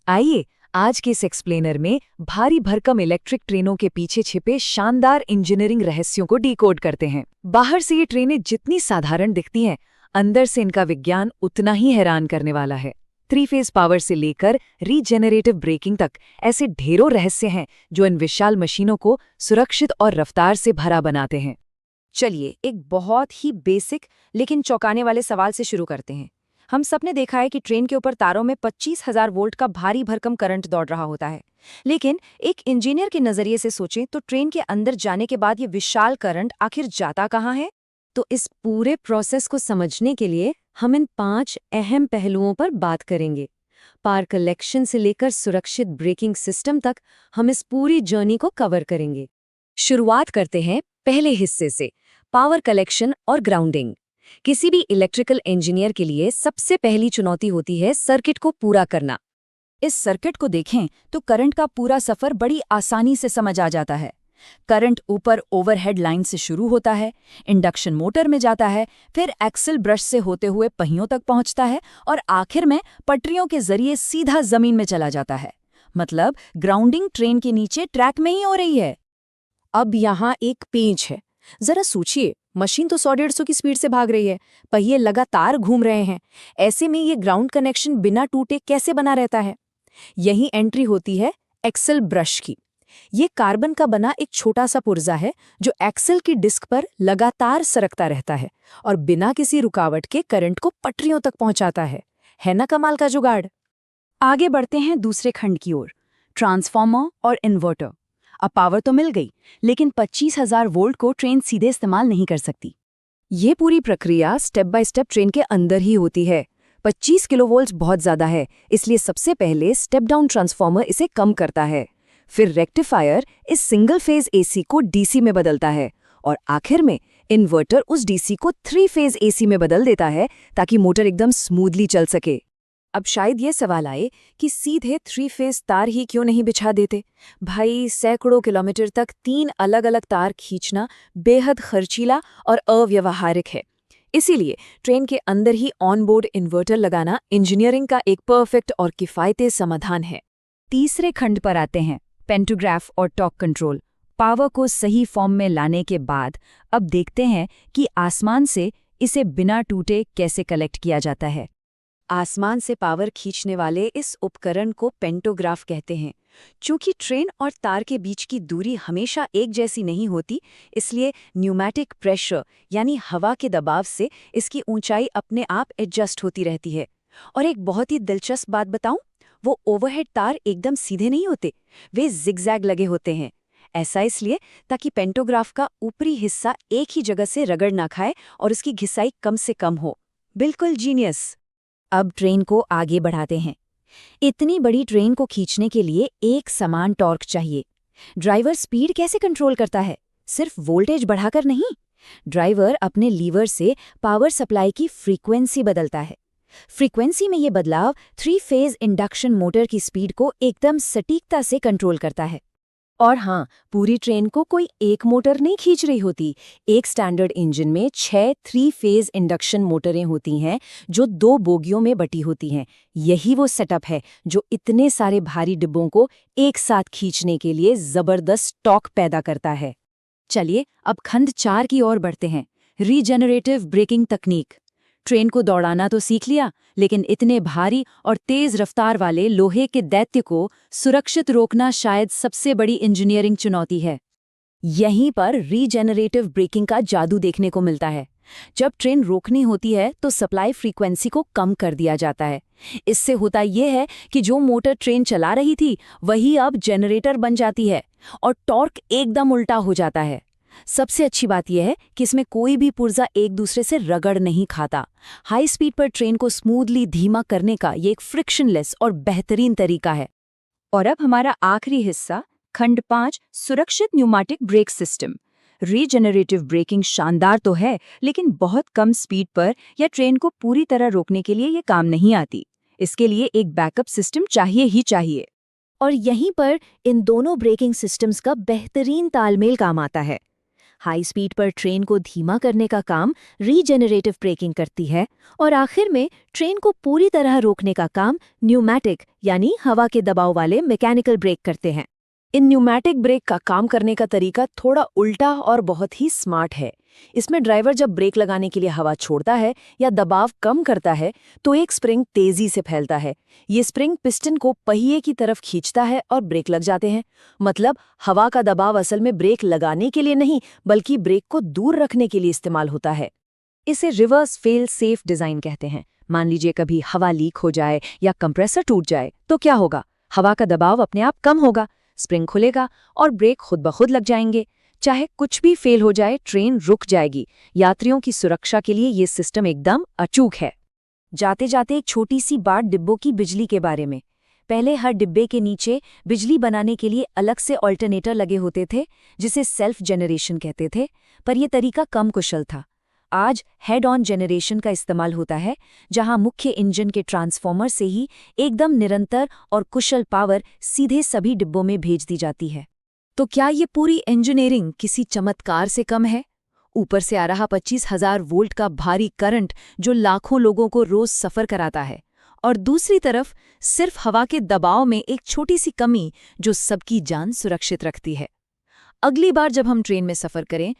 आइए आज के इस एक्सप्लेनर में भारी भरकम इलेक्ट्रिक ट्रेनों के पीछे छिपे शानदार इंजीनियरिंग रहस्यों को डिकोड करते हैं। बाहर से ये ट्रेनें जितनी साधारण दिखती हैं, अंदर से इनका विज्ञान उतना ही हैरान करने वाला है। 3 फेज पावर से लेकर रीजेनरेटिव ब्रेकिंग तक ऐसे ढेरों रहस्य हैं जो इन विशाल मशीनों को सुरक्षित और रफ्तार से भरा बनाते हैं। चलिए एक बहुत ही बेसिक लेकिन चौंकाने वाले सवाल से शुरू करते हैं। हम सबने देखा है कि ट्रेन के ऊपर तारों में 25,000 वोल्ट का भारी भरकम करंट दौड़ रहा होता है, लेकिन एक इंजीनियर के नजरिए से सोचें तो ट्रेन के अंदर जाने के बाद ये विशाल करंट आखिर जाता कहाँ है? तो इस पूरे प्रोसेस को समझने के लिए हम इन 5 अहम पहलुओं पर बात करेंगे। पावर कलेक्शन से लेकर सुरक्षित ब्रेकिंग सिस्टम तक हम इस पूरी जर्नी को कवर करेंगे। शुरुआत करते हैं पहले हिस्से से, पावर कलेक्शन और ग्राउंडिंग। किसी भी इलेक्ट्रिकल इंजीनियर के लिए सबसे पहली चुनौती होती है सर्किट को पूरा करना। इस सर्किट को देखें तो करंट का पूरा सफर बड़ी आसानी से समझ आ जाता है। करंट ऊपर ओवरहेड लाइन से शुरू होता है, इंडक्शन मोटर में जाता है, फिर एक्सल ब्रश से होते हुए पहियों तक पहुंचता है और आखिर में पटरियों के जरिए सीधा जमीन में चला जाता है। मतलब ग्राउंडिंग ट्रेन के नीचे ट्रैक में ही हो रही है। अब यहाँ एक पेंच है। जरा सोचिए, मशीन तो 100-150 की स्पीड से भाग रही है, पहिए लगातार घूम रहे हैं। ऐसे में ये ग्राउंड कनेक्शन बिना टूटे कैसे बना रहता है? यही एंट्री होती है एक्सल ब्रश की। ये कार्बन का बना एक छोटा सा पुर्जा है जो एक्सल की डिस्क पर लगातार सरकता रहता है और बिना किसी रुकावट के करंट को पटरियों तक पहुंचाता है ना कमाल का जुगाड़? आगे बढ़ते हैं दूसरे खंड की ओर, ट्रांसफार्मर और इन्वर्टर। अब पावर तो मिल गई, लेकिन 25,000 वोल्ट को ट्रेन सीधे इस्तेमाल नहीं कर सकती। ये पूरी प्रक्रिया स्टेप बाय स्टेप ट्रेन के अंदर ही होती है। 25 किलोवोल्ट बहुत ज्यादा है, इसलिए सबसे पहले स्टेप डाउन ट्रांसफार्मर इसे कम करता है। फिर रेक्टिफायर इस सिंगल फेज एसी को डीसी में बदलता है और आखिर में इन्वर्टर उस डीसी को 3 फेज एसी में बदल देता है ताकि मोटर एकदम स्मूथली चल सके। अब शायद ये सवाल आए कि सीधे 3 फेज तार ही क्यों नहीं बिछा देते? भाई, सैकड़ों किलोमीटर तक 3 अलग-अलग तार खींचना बेहद खर्चीला और अव्यवहारिक है। इसीलिए ट्रेन के अंदर ही ऑनबोर्ड इन्वर्टर लगाना इंजीनियरिंग का एक परफेक्ट और किफायती समाधान है। तीसरे खंड पर आते हैं, पेंटोग्राफ और टॉर्क कंट्रोल। पावर को सही फॉर्म में लाने के बाद अब देखते हैं कि आसमान से इसे बिना टूटे कैसे कलेक्ट किया जाता है। आसमान से पावर खींचने वाले इस उपकरण को पेंटोग्राफ कहते हैं। चूंकि ट्रेन और तार के बीच की दूरी हमेशा एक जैसी नहीं होती, इसलिए न्यूमैटिक प्रेशर यानी हवा के दबाव से इसकी ऊंचाई अपने आप एडजस्ट होती रहती है। और एक बहुत ही दिलचस्प बात बताऊं, वो ओवरहेड तार एकदम सीधे नहीं होते, वे जिगजैग लगे होते हैं। ऐसा इसलिए ताकि पेंटोग्राफ का ऊपरी हिस्सा एक ही जगह से रगड़ ना खाए और उसकी घिसाई कम से कम हो। बिल्कुल जीनियस। अब ट्रेन को आगे बढ़ाते हैं। इतनी बड़ी ट्रेन को खींचने के लिए एक समान टॉर्क चाहिए। ड्राइवर स्पीड कैसे कंट्रोल करता है? सिर्फ वोल्टेज बढ़ाकर नहीं, ड्राइवर अपने लीवर से पावर सप्लाई की फ्रीक्वेंसी बदलता है। फ्रीक्वेंसी में ये बदलाव 3 फेज इंडक्शन मोटर की स्पीड को एकदम सटीकता से कंट्रोल करता है। और हाँ, पूरी ट्रेन को कोई एक मोटर नहीं खींच रही होती। एक स्टैंडर्ड इंजन में 6 3 फेज इंडक्शन मोटरें होती हैं जो 2 बोगियों में बटी होती हैं। यही वो सेटअप है जो इतने सारे भारी डिब्बों को एक साथ खींचने के लिए जबरदस्त टॉर्क पैदा करता है। चलिए अब खंड 4 की ओर बढ़ते हैं, रीजेनरेटिव ब्रेकिंग तकनीक। ट्रेन को दौड़ाना तो सीख लिया, लेकिन इतने भारी और तेज रफ्तार वाले लोहे के दैत्य को सुरक्षित रोकना शायद सबसे बड़ी इंजीनियरिंग चुनौती है। यहीं पर रीजेनरेटिव ब्रेकिंग का जादू देखने को मिलता है। जब ट्रेन रोकनी होती है तो सप्लाई फ्रीक्वेंसी को कम कर दिया जाता है। इससे होता यह है कि जो मोटर ट्रेन चला रही थी वही अब जनरेटर बन जाती है और टॉर्क एकदम उल्टा हो जाता है। सबसे अच्छी बात यह है कि इसमें कोई भी पुर्जा एक दूसरे से रगड़ नहीं खाता। हाई स्पीड पर ट्रेन को स्मूथली धीमा करने का ये एक फ्रिक्शनलेस और बेहतरीन तरीका है। और अब हमारा आखिरी हिस्सा, खंड 5, सुरक्षित pneumatic brake system. Regenerative braking शानदार तो है, लेकिन बहुत कम स्पीड पर या ट्रेन को पूरी तरह रोकने के लिए ये काम नहीं आती। इसके लिए एक बैकअप सिस्टम चाहिए ही चाहिए। और यहीं पर इन दोनों ब्रेकिंग सिस्टम्स का बेहतरीन तालमेल काम आता है। हाई स्पीड पर ट्रेन को धीमा करने का काम रीजेनरेटिव ब्रेकिंग करती है और आखिर में ट्रेन को पूरी तरह रोकने का काम न्यूमैटिक यानी हवा के दबाव वाले मैकेनिकल ब्रेक करते हैं। इन न्यूमैटिक ब्रेक का काम करने का तरीका थोड़ा उल्टा और बहुत ही स्मार्ट है। इसमें ड्राइवर जब ब्रेक लगाने के लिए हवा छोड़ता है या दबाव कम करता है तो एक स्प्रिंग तेजी से फैलता है। ये स्प्रिंग पिस्टन को पहिए की तरफ खींचता है और ब्रेक लग जाते हैं। मतलब हवा का दबाव असल में ब्रेक लगाने के लिए नहीं बल्कि ब्रेक को दूर रखने के लिए इस्तेमाल होता है। इसे रिवर्स फेल सेफ डिजाइन कहते हैं। मान लीजिए कभी हवा लीक हो जाए या कंप्रेसर टूट जाए तो क्या होगा? हवा का दबाव अपने आप कम होगा, स्प्रिंग खुलेगा और ब्रेक खुद ब खुद लग जाएंगे। चाहे कुछ भी फेल हो जाए ट्रेन रुक जाएगी। यात्रियों की सुरक्षा के लिए ये सिस्टम एकदम अचूक है। जाते जाते एक छोटी सी बात डिब्बों की बिजली के बारे में। पहले हर डिब्बे के नीचे बिजली बनाने के लिए अलग से ऑल्टरनेटर लगे होते थे जिसे सेल्फ जनरेशन कहते थे, पर यह तरीका कम कुशल था। आज हेड ऑन जनरेशन का इस्तेमाल होता है जहां मुख्य इंजन के ट्रांसफॉर्मर से ही एकदम निरंतर और कुशल पावर सीधे सभी डिब्बों में भेज दी जाती है। तो क्या ये पूरी इंजीनियरिंग किसी चमत्कार से कम है? ऊपर से आ रहा 25,000 वोल्ट का भारी करंट जो लाखों लोगों को रोज सफर कराता है, और दूसरी तरफ सिर्फ हवा के दबाव में एक छोटी सी कमी जो सबकी जान सुरक्षित रखती है। अगली बार जब हम ट्रेन में सफर करें